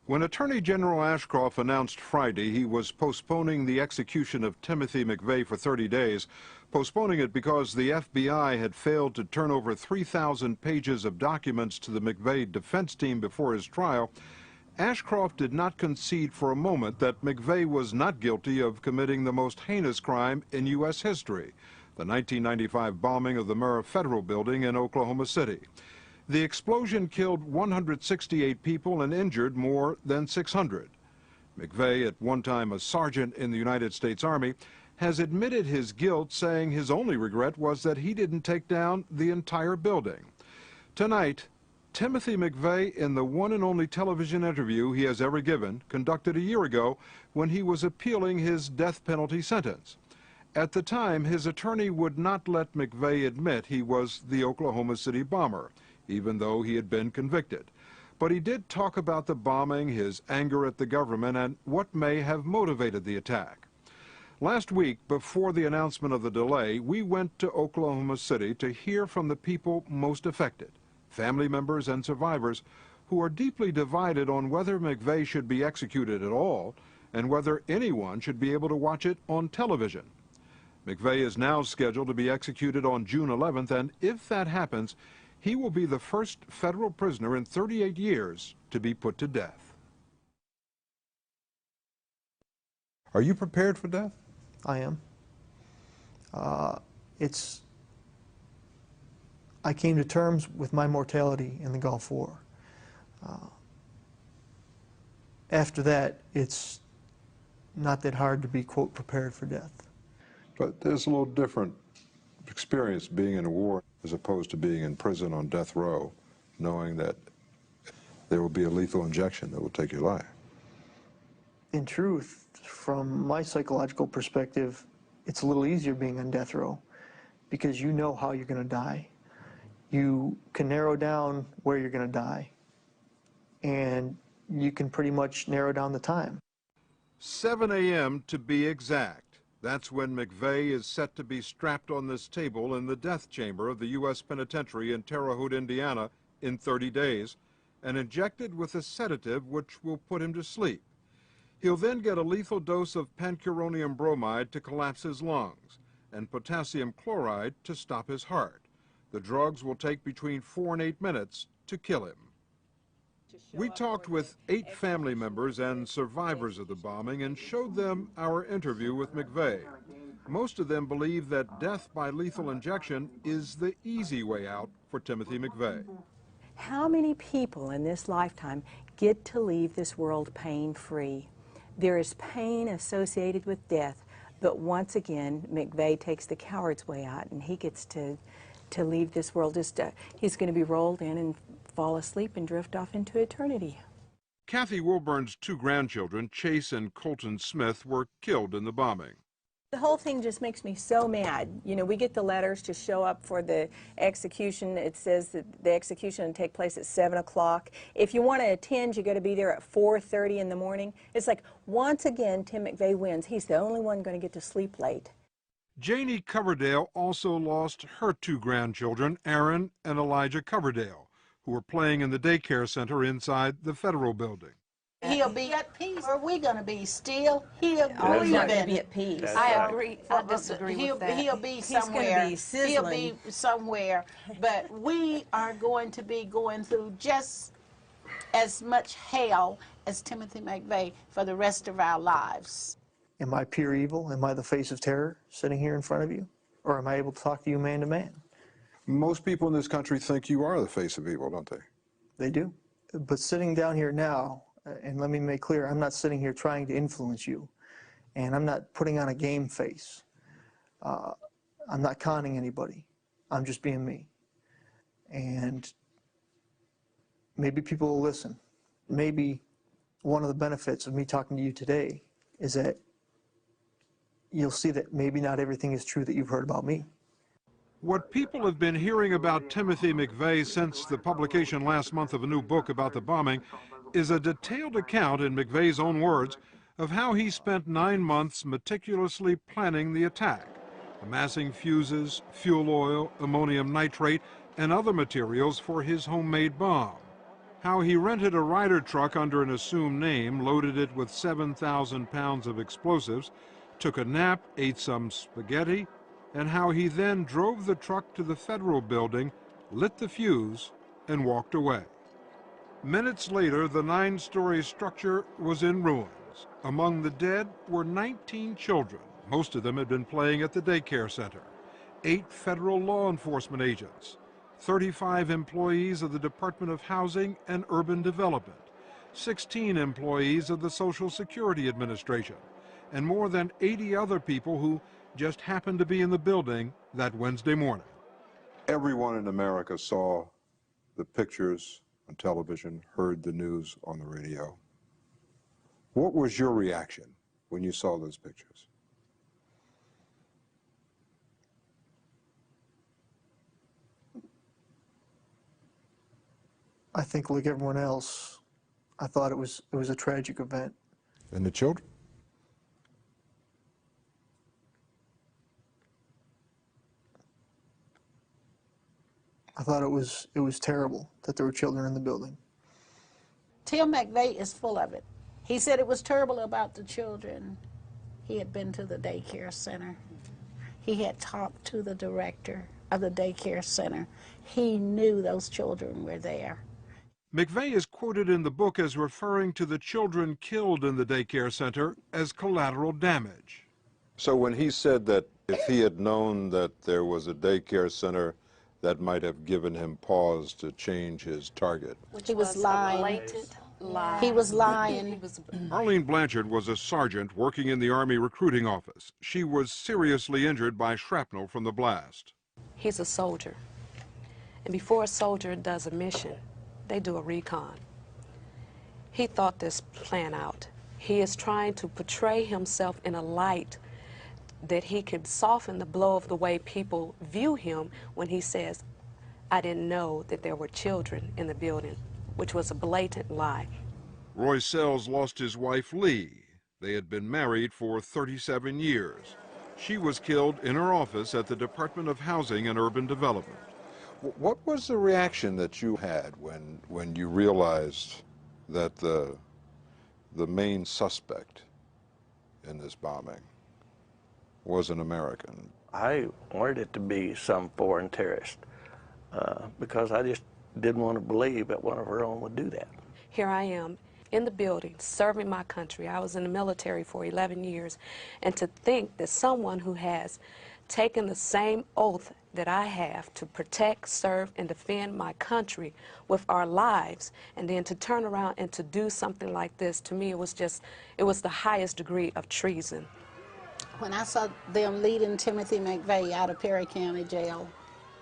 When Attorney General Ashcroft announced Friday he was postponing the execution of Timothy McVeigh for 30 days, postponing it because the FBI had failed to turn over 3,000 pages of documents to the McVeigh defense team before his trial, Ashcroft did not concede for a moment that McVeigh was not guilty of committing the most heinous crime in U.S. history, the 1995 bombing of the Murrah Federal Building in Oklahoma City. The explosion killed 168 people and injured more than 600. McVeigh, at one time a sergeant in the United States Army, has admitted his guilt, saying his only regret was that he didn't take down the entire building. Tonight, Timothy McVeigh, in the one and only television interview he has ever given, conducted a year ago when he was appealing his death penalty sentence. At the time, his attorney would not let McVeigh admit he was the Oklahoma City bomber, even though he had been convicted. But he did talk about the bombing, his anger at the government, and what may have motivated the attack. Last week, before the announcement of the delay, we went to Oklahoma City to hear from the people most affected, family members and survivors, who are deeply divided on whether McVeigh should be executed at all and whether anyone should be able to watch it on television. McVeigh is now scheduled to be executed on June 11th, and if that happens, he will be the first federal prisoner in 38 years to be put to death. Are you prepared for death? I am. I came to terms with my mortality in the Gulf War. After that, it's not that hard to be, quote, prepared for death. But there's a little different experience being in a war as opposed to being in prison on death row, knowing that there will be a lethal injection that will take your life. In truth, from my psychological perspective, it's a little easier being on death row because you know how you're going to die. You can narrow down where you're going to die, and you can pretty much narrow down the time. 7 a.m. to be exact. That's when McVeigh is set to be strapped on this table in the death chamber of the U.S. Penitentiary in Terre Haute, Indiana, in 30 days, and injected with a sedative which will put him to sleep. He'll then get a lethal dose of pancuronium bromide to collapse his lungs and potassium chloride to stop his heart. The drugs will take between 4 and 8 minutes to kill him. We talked with 8 family members and survivors of the bombing and showed them our interview with McVeigh. Most of them believe that death by lethal injection is the easy way out for Timothy McVeigh. How many people in this lifetime get to leave this world pain-free? There is pain associated with death, but once again, McVeigh takes the coward's way out, and he gets to leave this world. He's going to be rolled in and fall asleep and drift off into eternity. Kathy Wilburn's 2 grandchildren, Chase and Colton Smith, were killed in the bombing. The whole thing just makes me so mad. You know, we get the letters to show up for the execution. It says that the execution will take place at 7 o'clock. If you want to attend, you got to be there at 4:30 in the morning. It's like, once again, Tim McVeigh wins. He's the only one going to get to sleep late. Janie Coverdale also lost her 2 grandchildren, Aaron and Elijah Coverdale, who were playing in the daycare center inside the federal building. He'll be at peace. Are we going to be still? He'll He's not going to be at peace. I agree. I disagree with that. He'll be somewhere. He's going to be sizzling. He'll be somewhere. But we are going to be going through just as much hell as Timothy McVeigh for the rest of our lives. Am I pure evil? Am I the face of terror sitting here in front of you? Or am I able to talk to you man to man? Most people in this country think you are the face of evil, don't they? They do. But sitting down here now, and let me make clear, I'm not sitting here trying to influence you. And I'm not putting on a game face. I'm not conning anybody. I'm just being me. And maybe people will listen. Maybe one of the benefits of me talking to you today is that you'll see that maybe not everything is true that you've heard about me. What people have been hearing about Timothy McVeigh since the publication last month of a new book about the bombing is a detailed account, in McVeigh's own words, of how he spent 9 months meticulously planning the attack, amassing fuses, fuel oil, ammonium nitrate, and other materials for his homemade bomb. how he rented a Ryder truck under an assumed name, loaded it with 7,000 pounds of explosives, took a nap, ate some spaghetti, and how he then drove the truck to the federal building, lit the fuse, and walked away. Minutes later, the 9-story structure was in ruins. Among the dead were 19 children. Most of them had been playing at the daycare center. 8 federal law enforcement agents, 35 employees of the Department of Housing and Urban Development, 16 employees of the Social Security Administration, and more than 80 other people who just happened to be in the building that Wednesday morning. Everyone in America saw the pictures on television, heard the news on the radio. What was your reaction when you saw those pictures? I think, like everyone else, I thought it was a tragic event. And the children? I thought it was terrible that there were children in the building. Tim McVeigh is full of it. He said it was terrible about the children. He had been to the daycare center. He had talked to the director of the daycare center. He knew those children were there. McVeigh is quoted in the book as referring to the children killed in the daycare center as collateral damage. So when he said that if he had known that there was a daycare center, that might have given him pause to change his target. He was lying. Blatant lie. He was lying. Arlene Blanchard was a sergeant working in the Army recruiting office. She was seriously injured by shrapnel from the blast. He's a soldier. And before a soldier does a mission, they do a recon. He thought this plan out. He is trying to portray himself in a light that he could soften the blow of the way people view him when he says, I didn't know that there were children in the building, which was a blatant lie. Roy Sells lost his wife, Lee. They had been married for 37 years. She was killed in her office at the Department of Housing and Urban Development. What was the reaction that you had when you realized that the main suspect in this bombing was an American? I wanted it to be some foreign terrorist because I just didn't want to believe that one of our own would do that. Here I am in the building serving my country. I was in the military for 11 years, and to think that someone who has taken the same oath that I have to protect, serve, and defend my country with our lives, and then to turn around and to do something like this, to me it was the highest degree of treason. When I saw them leading Timothy McVeigh out of Perry County Jail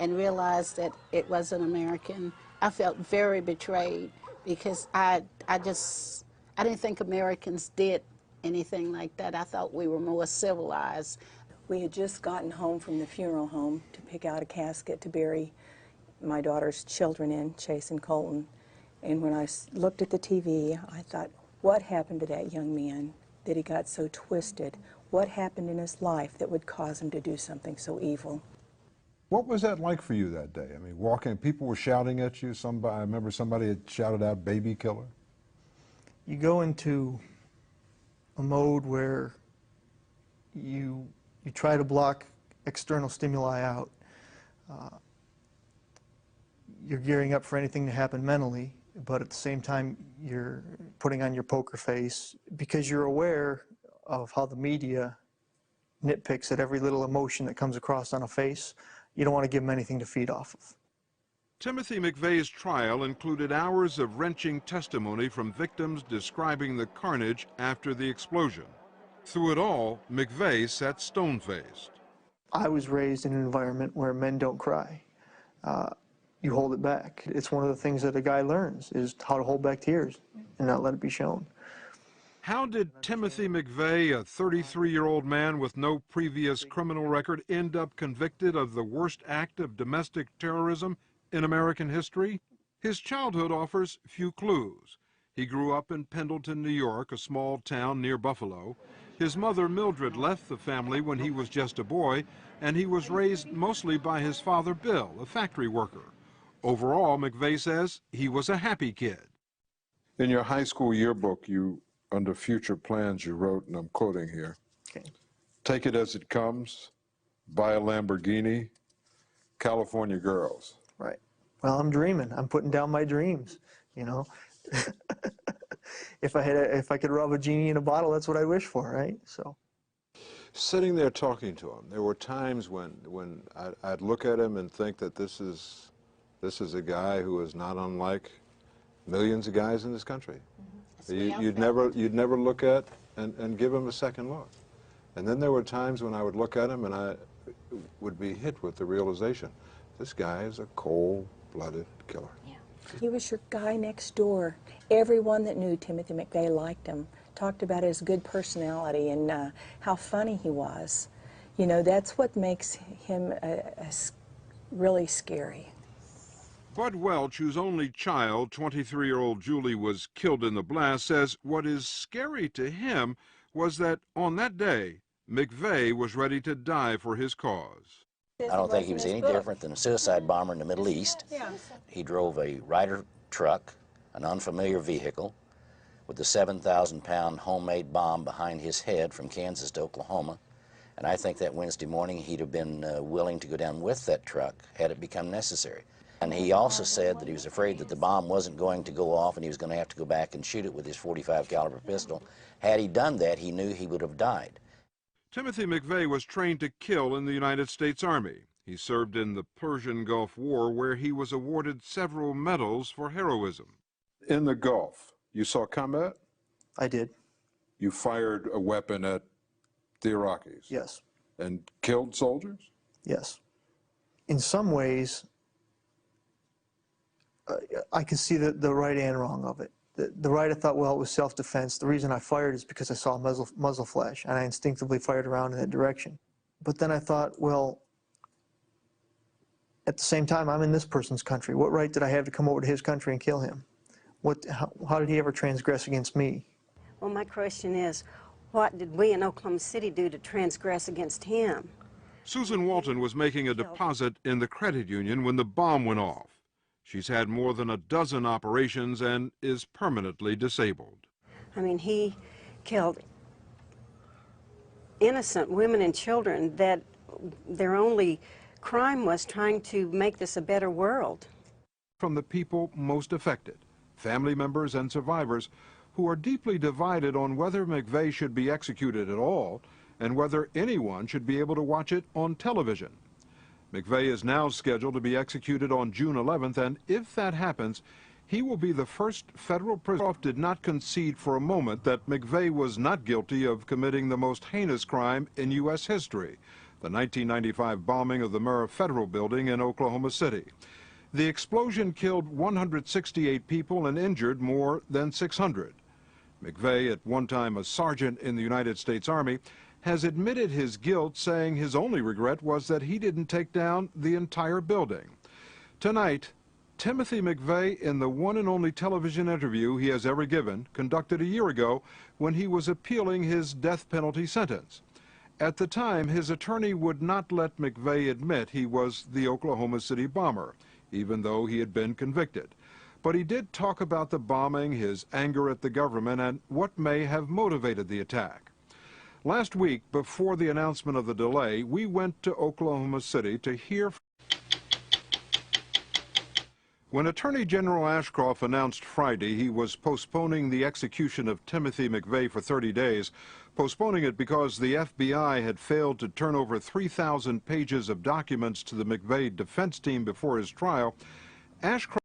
and realized that it was an American, I felt very betrayed because I didn't think Americans did anything like that. I thought we were more civilized. We had just gotten home from the funeral home to pick out a casket to bury my daughter's children in, Chase and Colton. And when I looked at the TV, I thought, what happened to that young man that he got so twisted? What happened in his life that would cause him to do something so evil? What was that like for you that day? I mean, walking, people were shouting at you. I remember somebody had shouted out, "Baby killer." You go into a mode where you try to block external stimuli out. You're gearing up for anything to happen mentally, but at the same time, you're putting on your poker face because you're aware of how the media nitpicks at every little emotion that comes across on a face. You don't want to give them anything to feed off of. Timothy McVeigh's trial included hours of wrenching testimony from victims describing the carnage after the explosion. Through it all, McVeigh sat stone-faced. I was raised in an environment where men don't cry. You hold it back. It's one of the things that a guy learns, is how to hold back tears and not let it be shown. How did Timothy McVeigh, a 33-year-old man with no previous criminal record, end up convicted of the worst act of domestic terrorism in American history? His childhood offers few clues. He grew up in Pendleton, New York, a small town near Buffalo. His mother, Mildred, left the family when he was just a boy, and he was raised mostly by his father, Bill, a factory worker. Overall, McVeigh says he was a happy kid. In your high school yearbook, under future plans, you wrote, and I'm quoting here, Okay. "Take it as it comes, buy a Lamborghini, California girls." Right. Well, I'm dreaming. I'm putting down my dreams, you know. If I could rub a genie in a bottle, that's what I wish for, right? So. Sitting there talking to him, there were times when I'd look at him and think that this is a guy who is not unlike millions of guys in this country. You'd never look at and give him a second look. And then there were times when I would look at him and I would be hit with the realization, this guy is a cold-blooded killer. Yeah. He was your guy next door. Everyone that knew Timothy McVeigh liked him, talked about his good personality and how funny he was. You know, that's what makes him really scary. Bud Welch, whose only child, 23-year-old Julie, was killed in the blast, says what is scary to him was that on that day, McVeigh was ready to die for his cause. I don't think he was any different than a suicide bomber in the Middle East. Yeah. He drove a Ryder truck, an unfamiliar vehicle, with a 7,000-pound homemade bomb behind his head from Kansas to Oklahoma. And I think that Wednesday morning he'd have been willing to go down with that truck had it become necessary. And he also said that he was afraid that the bomb wasn't going to go off and he was going to have to go back and shoot it with his .45 caliber pistol. Had he done that, he knew he would have died. Timothy McVeigh was trained to kill in the United States Army. He served in the Persian Gulf War, where he was awarded several medals for heroism. In the Gulf, you saw combat? I did. You fired a weapon at the Iraqis? Yes. And killed soldiers? Yes. In some ways, I could see the right and wrong of it. The right, I thought, well, it was self-defense. The reason I fired is because I saw a muzzle flash, and I instinctively fired around in that direction. But then I thought, well, at the same time, I'm in this person's country. What right did I have to come over to his country and kill him? How did he ever transgress against me? Well, my question is, what did we in Oklahoma City do to transgress against him? Susan Walton was making a deposit in the credit union when the bomb went off. She's had more than a dozen operations and is permanently disabled. I mean, he killed innocent women and children that their only crime was trying to make this a better world. From the people most affected, family members and survivors, who are deeply divided on whether McVeigh should be executed at all and whether anyone should be able to watch it on television. McVeigh is now scheduled to be executed on June 11th, and if that happens, he will be the first federal prisoner. Did not concede for a moment that McVeigh was not guilty of committing the most heinous crime in U.S. history, the 1995 bombing of the Murrah Federal Building in Oklahoma City. The explosion killed 168 people and injured more than 600. McVeigh, at one time a sergeant in the United States Army, has admitted his guilt, saying his only regret was that he didn't take down the entire building. Tonight, Timothy McVeigh, in the one and only television interview he has ever given, conducted a year ago when he was appealing his death penalty sentence. At the time, his attorney would not let McVeigh admit he was the Oklahoma City bomber, even though he had been convicted. But he did talk about the bombing, his anger at the government, and what may have motivated the attack. Last week, before the announcement of the delay, we went to Oklahoma City to hear. When Attorney General Ashcroft announced Friday he was postponing the execution of Timothy McVeigh for 30 days, postponing it because the FBI had failed to turn over 3,000 pages of documents to the McVeigh defense team before his trial, Ashcroft